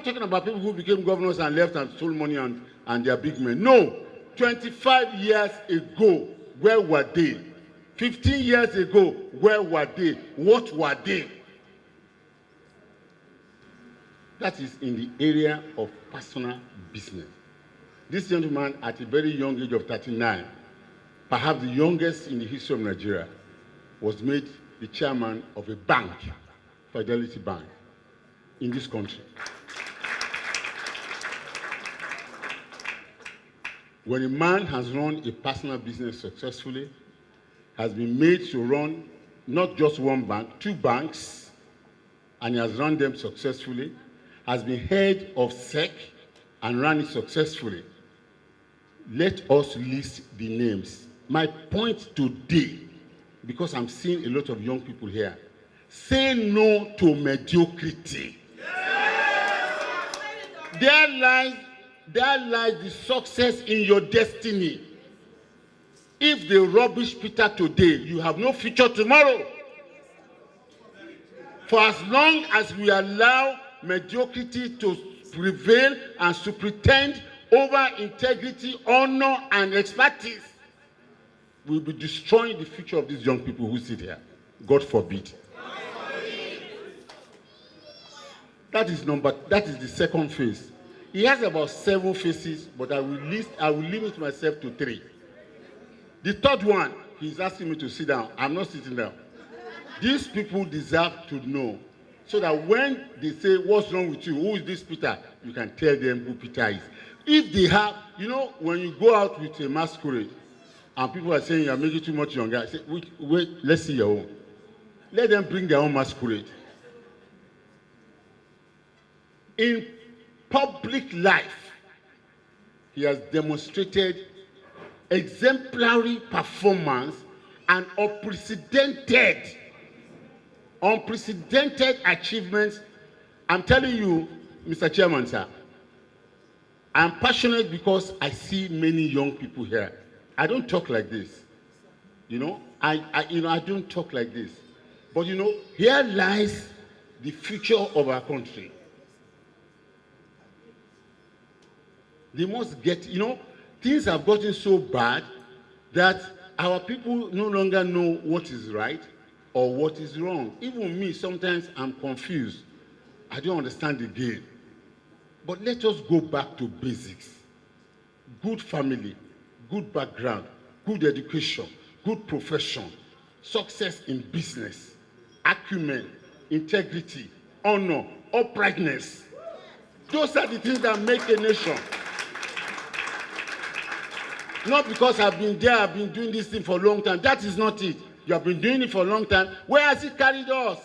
talking about people who became governors and left and stole money and they are big men. No. 25 years ago, where were they? 15 years ago, where were they? What were they? That is in the area of personal business. This gentleman, at a very young age of 39, perhaps the youngest in the history of Nigeria, was made the chairman of a bank, Fidelity Bank, in this country. When a man has run a personal business successfully, has been made to run not just one bank, 2 banks, and he has run them successfully, has been head of SEC and ran it successfully. Let us list the names. My point today, because I'm seeing a lot of young people here, say no to mediocrity. Yes. There lies the success in your destiny. If they rubbish Peter today, you have no future tomorrow. For as long as we allow mediocrity to prevail and to pretend over integrity, honor, and expertise, we'll be destroying the future of these young people who sit here. God forbid. That is the second phase. He has about 7 phases, but I will limit myself to 3. The third one, he's asking me to sit down. I'm not sitting down. These people deserve to know, so that when they say, what's wrong with you? Who is this Peter? You can tell them who Peter is. If they have, when you go out with a masquerade, and people are saying you're making too much younger, I say, wait, let's see your own. Let them bring their own masquerade. In public life, he has demonstrated exemplary performance and unprecedented achievements. I'm telling you, Mr. Chairman, sir, I'm passionate because I see many young people here. I don't talk like this. I don't talk like this. But here lies the future of our country. They must get, things have gotten so bad that our people no longer know what is right or what is wrong. Even me, sometimes I'm confused. I don't understand the game. But let us go back to basics. Good family, good background, good education, good profession, success in business, acumen, integrity, honor, uprightness. Those are the things that make a nation. Not because I've been there, I've been doing this thing for a long time. That is not it. You have been doing it for a long time. Where has it carried us?